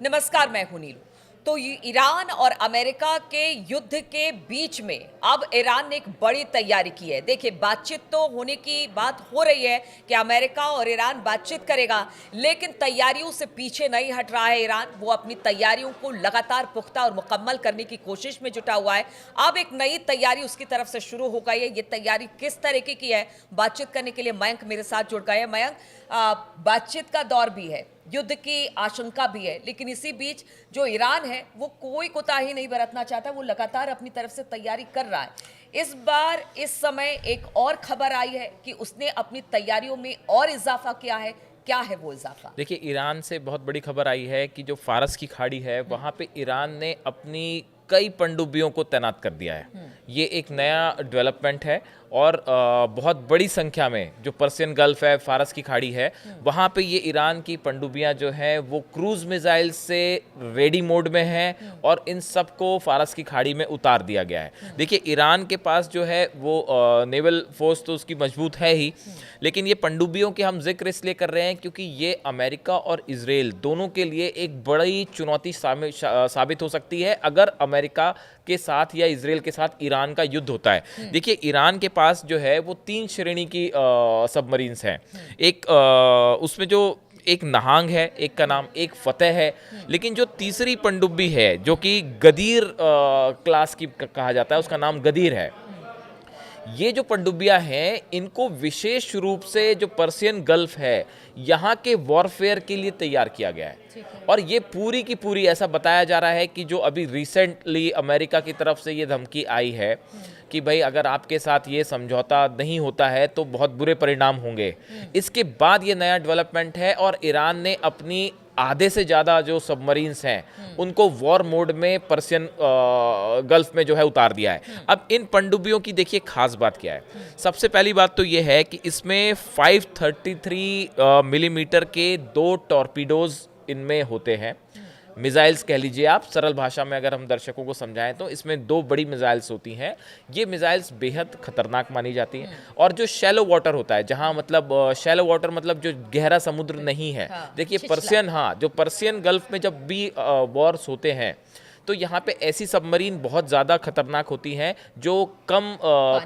नमस्कार, मैं हूं नीलू। तो ये ईरान और अमेरिका के युद्ध के बीच में अब ईरान ने एक बड़ी तैयारी की है। देखिए, बातचीत तो होने की बात हो रही है कि अमेरिका और ईरान बातचीत करेगा, लेकिन तैयारियों से पीछे नहीं हट रहा है ईरान। वो अपनी तैयारियों को लगातार पुख्ता और मुकम्मल करने की कोशिश में जुटा हुआ है। अब एक नई तैयारी उसकी तरफ से शुरू हो गई है। ये तैयारी किस तरीके की है, बातचीत करने के लिए मयंक मेरे साथ जुड़ गए हैं। मयंक, बातचीत का दौर भी है, युद्ध की आशंका भी है, लेकिन इसी बीच जो ईरान है वो कोई कोताही नहीं बरतना चाहता। वो लगातार अपनी तरफ से तैयारी कर रहा है। इस बार इस समय एक और खबर आई है कि उसने अपनी तैयारियों में और इजाफा किया है। क्या है वो इजाफा? देखिए, ईरान से बहुत बड़ी खबर आई है कि जो फारस की खाड़ी है वहाँ पे ईरान ने अपनी कई पनडुब्बियों को तैनात कर दिया है। ये एक नया डेवलपमेंट है और बहुत बड़ी संख्या में जो पर्शियन गल्फ है, फारस की खाड़ी है, वहाँ पे ये ईरान की पनडुब्बियाँ जो हैं वो क्रूज़ मिसाइल से रेडी मोड में हैं और इन सब को फारस की खाड़ी में उतार दिया गया है। देखिए, ईरान के पास जो है वो नेवल फोर्स तो उसकी मजबूत है ही, लेकिन ये पनडुब्बियों के हम जिक्र इसलिए कर रहे हैं क्योंकि ये अमेरिका और इजराइल दोनों के लिए एक बड़ी चुनौती साबित हो सकती है अगर अमेरिका के साथ या इजराइल के साथ ईरान का युद्ध होता है। देखिए, ईरान के पास जो है वो 3 श्रेणी की सबमरीन्स हैं। एक उसमें जो एक नहांग है, एक का नाम एक फतेह है, लेकिन जो तीसरी पनडुब्बी है जो कि गदीर क्लास की कहा जाता है, उसका नाम गदीर है। ये जो पनडुब्बियां हैं इनको विशेष रूप से जो पर्शियन गल्फ है यहाँ के वॉरफेयर के लिए तैयार किया गया है। और ये पूरी की पूरी ऐसा बताया जा रहा है कि जो अभी रिसेंटली अमेरिका की तरफ से ये धमकी आई है कि भाई अगर आपके साथ ये समझौता नहीं होता है तो बहुत बुरे परिणाम होंगे। इसके बाद ये नया डेवलपमेंट है और ईरान ने अपनी आधे से ज़्यादा जो सबमरीन्स हैं उनको वॉर मोड में पर्शियन गल्फ में जो है उतार दिया है। अब इन पनडुब्बियों की देखिए खास बात क्या है। सबसे पहली बात तो ये है कि इसमें 533 मिलीमीटर के 2 टॉर्पीडोज इनमें होते हैं। मिसाइल्स कह लीजिए आप, सरल भाषा में अगर हम दर्शकों को समझाएं तो इसमें 2 बड़ी मिसाइल्स होती हैं। ये मिसाइल्स बेहद खतरनाक मानी जाती हैं। और जो शैलो वाटर होता है, जहां मतलब शैलो वाटर मतलब जो गहरा समुद्र नहीं है, देखिए जो पर्शियन गल्फ में जब भी वॉर्स होते हैं तो यहाँ पे ऐसी सबमरीन बहुत ज़्यादा खतरनाक होती हैं जो कम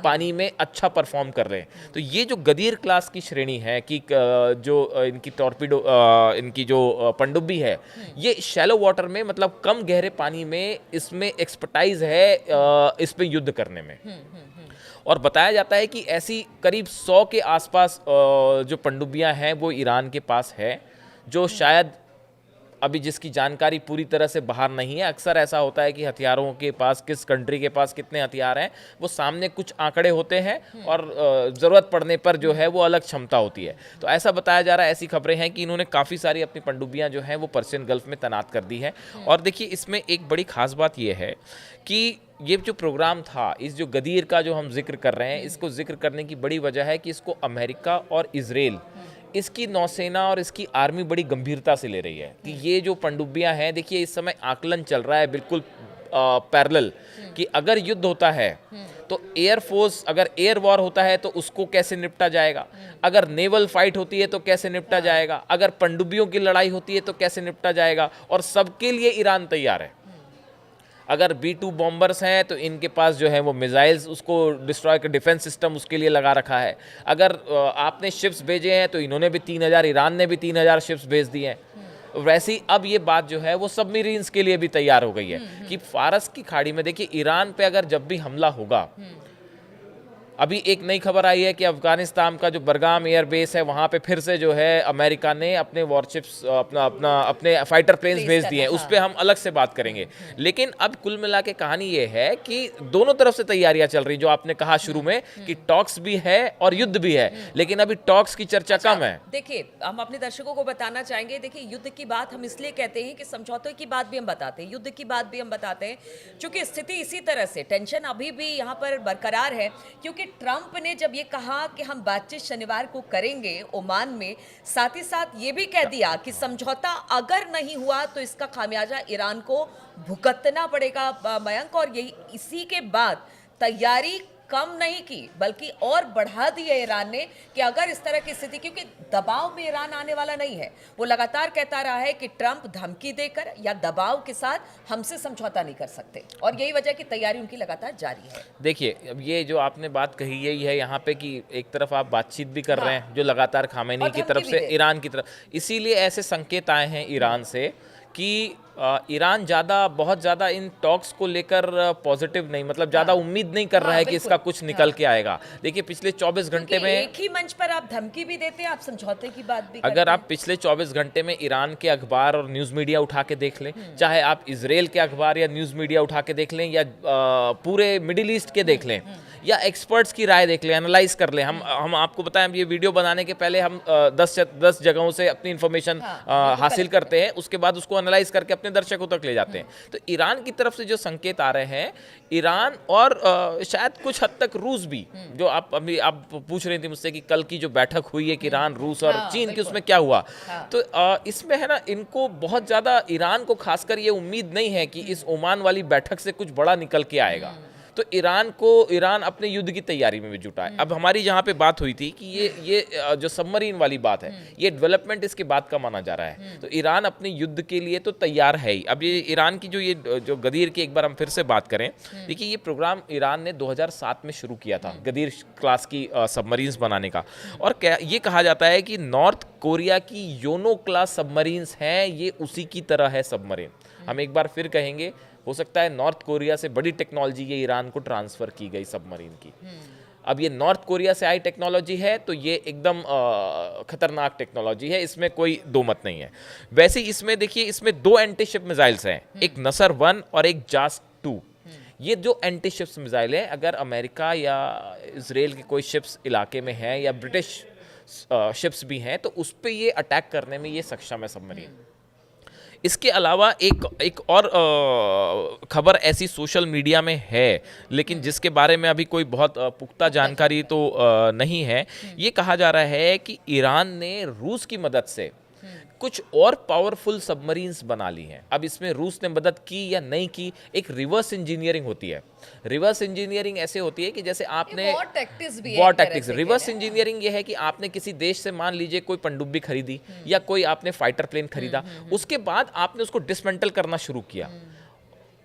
पानी में अच्छा परफॉर्म कर रहे हैं। तो ये जो गदीर क्लास की श्रेणी है कि जो इनकी टॉर्पीडो इनकी जो पनडुब्बी है, ये शैलो वाटर में मतलब कम गहरे पानी में इसमें एक्सपर्टाइज है इस पे युद्ध करने में। और बताया जाता है कि ऐसी करीब 100 के आसपास जो पनडुब्बियां हैं वो ईरान के पास है, जो शायद अभी जिसकी जानकारी पूरी तरह से बाहर नहीं है। अक्सर ऐसा होता है कि हथियारों के पास, किस कंट्री के पास कितने हथियार हैं, वो सामने कुछ आंकड़े होते हैं और ज़रूरत पड़ने पर जो है वो अलग क्षमता होती है। तो ऐसा बताया जा रहा है, ऐसी खबरें हैं कि इन्होंने काफ़ी सारी अपनी पनडुब्बियां जो हैं वो पर्शियन गल्फ में तैनात कर दी है। और देखिए, इसमें एक बड़ी खास बात यह है कि ये जो प्रोग्राम था, इस जो गदीर का जो हम जिक्र कर रहे हैं, इसको जिक्र करने की बड़ी वजह है कि इसको अमेरिका और इजराइल, इसकी नौसेना और इसकी आर्मी बड़ी गंभीरता से ले रही है कि ये जो पनडुब्बियां हैं, देखिए इस समय आकलन चल रहा है बिल्कुल पैरेलल कि अगर युद्ध होता है तो एयरफोर्स, अगर एयर वॉर होता है तो उसको कैसे निपटा जाएगा, अगर नेवल फाइट होती है तो कैसे निपटा जाएगा, अगर पनडुब्बियों की लड़ाई होती है तो कैसे निपटा जाएगा। और सबके लिए ईरान तैयार है। अगर B-2 बॉम्बर्स हैं तो इनके पास जो है वो मिसाइल्स, उसको डिस्ट्रॉय कर डिफेंस सिस्टम उसके लिए लगा रखा है। अगर आपने शिप्स भेजे हैं तो इन्होंने भी 3000, ईरान ने भी 3000 शिप्स भेज दिए हैं। वैसे ही अब ये बात जो है वो सबमरीन्स के लिए भी तैयार हो गई है कि फारस की खाड़ी में देखिए ईरान पे अगर जब भी हमला होगा, अभी एक नई खबर आई है कि अफगानिस्तान का जो बरगाम एयर बेस है वहाँ पे फिर से जो है अमेरिका ने अपने वॉरशिप्स अपने फाइटर प्लेन्स भेज दिए हैं। उस पर हम अलग से बात करेंगे। लेकिन अब कुल मिला के कहानी ये है कि दोनों तरफ से तैयारियां चल रही, जो आपने कहा शुरू में कि टॉक्स भी है और युद्ध भी है, लेकिन अभी टॉक्स की चर्चा कम है। देखिए, हम अपने दर्शकों को बताना चाहेंगे, देखिए युद्ध की बात हम इसलिए कहते हैं कि समझौते की बात भी हम बताते हैं, युद्ध की बात भी हम बताते हैं, क्योंकि स्थिति इसी तरह से, टेंशन अभी भी यहाँ पर बरकरार है। क्योंकि ट्रंप ने जब ये कहा कि हम बातचीत शनिवार को करेंगे ओमान में, साथ ही साथ ये भी कह दिया कि समझौता अगर नहीं हुआ तो इसका खामियाजा ईरान को भुगतना पड़ेगा, मयंक। और यही इसी के बाद तैयारी कम नहीं की बल्कि और बढ़ा दी है ईरान ने कि अगर इस तरह की स्थिति, क्योंकि दबाव में ईरान आने वाला नहीं है, वो लगातार कहता रहा है कि ट्रंप धमकी देकर या दबाव के साथ हमसे समझौता नहीं कर सकते, और यही वजह की तैयारी उनकी लगातार जारी है। देखिए, अब ये जो आपने बात कही यही है यहाँ पे कि एक तरफ आप बातचीत भी कर रहे हैं जो लगातार खामेनी और की धमकी तरफ भी से दे। ईरान की तरफ, इसीलिए ऐसे संकेत आए हैं ईरान से कि ईरान बहुत ज़्यादा इन टॉक्स को लेकर पॉजिटिव नहीं, मतलब ज़्यादा उम्मीद नहीं कर रहा है कि बिल्कुल। इसका कुछ निकल के आएगा। देखिए, पिछले 24 घंटे में एक ही मंच पर आप धमकी भी देते हैं, आप समझौते की बात भी अगर करते आप पिछले 24 घंटे में ईरान के अखबार और न्यूज़ मीडिया उठा के देख लें, चाहे आप इजराइल के अखबार या न्यूज़ मीडिया उठा के देख लें, या पूरे मिडिल ईस्ट के देख लें, या एक्सपर्ट्स की राय देख लें, एनालाइज कर लें। हम आपको बताएं, ये वीडियो बनाने के पहले हम 10 जगहों से अपनी इंफॉर्मेशन हासिल करते हैं, उसके बाद उसको एनालाइज करके अपने दर्शकों तक ले जाते हैं। तो ईरान की तरफ से जो संकेत आ रहे हैं, ईरान और शायद कुछ हद तक रूस भी, जो आप पूछ रही थी मुझसे कि कल की जो बैठक हुई है कि ईरान, रूस और चीन की, उसमें क्या हुआ, तो इसमें है ना, इनको बहुत ज़्यादा ईरान को खासकर ये उम्मीद नहीं है कि इस ओमान वाली बैठक से कुछ बड़ा निकल के आएगा। तो ईरान अपने युद्ध की तैयारी में भी जुटा है। अब हमारी जहाँ पे बात हुई थी कि ये जो सबमरीन वाली बात है, ये डेवलपमेंट इसके बाद का माना जा रहा है। तो ईरान अपने युद्ध के लिए तो तैयार है ही। अब ये ईरान की जो गदीर की एक बार हम फिर से बात करें, देखिए ये प्रोग्राम ईरान ने 2007 में शुरू किया था, गदीर क्लास की सबमरीन्स बनाने का। और ये कहा जाता है कि नॉर्थ कोरिया की योनो क्लास सबमरीन्स हैं, ये उसी की तरह है सबमरीन। हम एक बार फिर कहेंगे, हो सकता है नॉर्थ कोरिया से बड़ी टेक्नोलॉजी ये ईरान को ट्रांसफ़र की गई सबमरीन की। अब ये नॉर्थ कोरिया से आई टेक्नोलॉजी है, तो ये एकदम खतरनाक टेक्नोलॉजी है, इसमें कोई दो मत नहीं है। वैसे इसमें देखिए, इसमें 2 एंटी शिप मिसाइल्स हैं, एक नसर 1 और एक जास 2। ये जो एंटी शिप्स मिसाइल है, अगर अमेरिका या इसराइल के कोई शिप्स इलाके में है या ब्रिटिश शिप्स भी हैं, तो उस पर ये अटैक करने में ये सक्षम है सबमरीन। इसके अलावा एक और खबर ऐसी सोशल मीडिया में है, लेकिन जिसके बारे में अभी कोई बहुत पुख्ता जानकारी तो नहीं है। ये कहा जा रहा है कि ईरान ने रूस की मदद से कुछ और पावरफुल सबमरीन्स बना ली हैं। अब इसमें रूस ने मदद की या नहीं की, एक रिवर्स इंजीनियरिंग होती है। रिवर्स इंजीनियरिंग ऐसे होती है कि जैसे आपने वॉर टैक्टिक्स भी वॉर टैक्टिक्स, रिवर्स इंजीनियरिंग ये है कि आपने किसी देश से, मान लीजिए कोई पनडुब्बी खरीदी या कोई आपने फाइटर प्लेन खरीदा, उसके बाद आपने उसको डिसमेंटल करना शुरू किया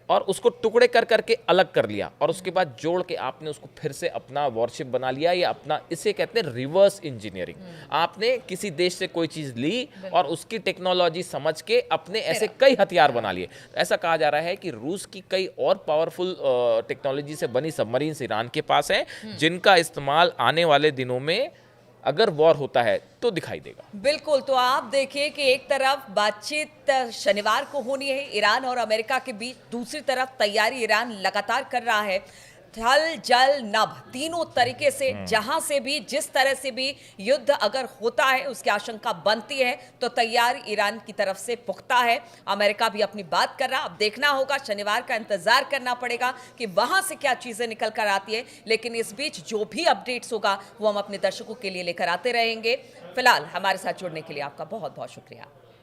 और उसको टुकड़े कर करके अलग कर लिया, और उसके बाद जोड़ के आपने उसको फिर से अपना वॉरशिप बना लिया, या अपना, इसे कहते हैं रिवर्स इंजीनियरिंग। आपने किसी देश से कोई चीज़ ली और उसकी टेक्नोलॉजी समझ के अपने ऐसे कई हथियार बना लिए। तो ऐसा कहा जा रहा है कि रूस की कई और पावरफुल टेक्नोलॉजी से बनी सबमरीन्स ईरान के पास हैं, जिनका इस्तेमाल आने वाले दिनों में अगर वॉर होता है तो दिखाई देगा। बिल्कुल। तो आप देखिए कि एक तरफ बातचीत शनिवार को होनी है ईरान और अमेरिका के बीच, दूसरी तरफ तैयारी ईरान लगातार कर रहा है, थल जल नभ तीनों तरीके से, जहां से भी, जिस तरह से भी युद्ध अगर होता है उसकी आशंका बनती है, तो तैयार ईरान की तरफ से पुख्ता है। अमेरिका भी अपनी बात कर रहा, अब देखना होगा, शनिवार का इंतजार करना पड़ेगा कि वहां से क्या चीजें निकल कर आती है। लेकिन इस बीच जो भी अपडेट्स होगा वो हम अपने दर्शकों के लिए लेकर आते रहेंगे। फिलहाल हमारे साथ जुड़ने के लिए आपका बहुत बहुत शुक्रिया।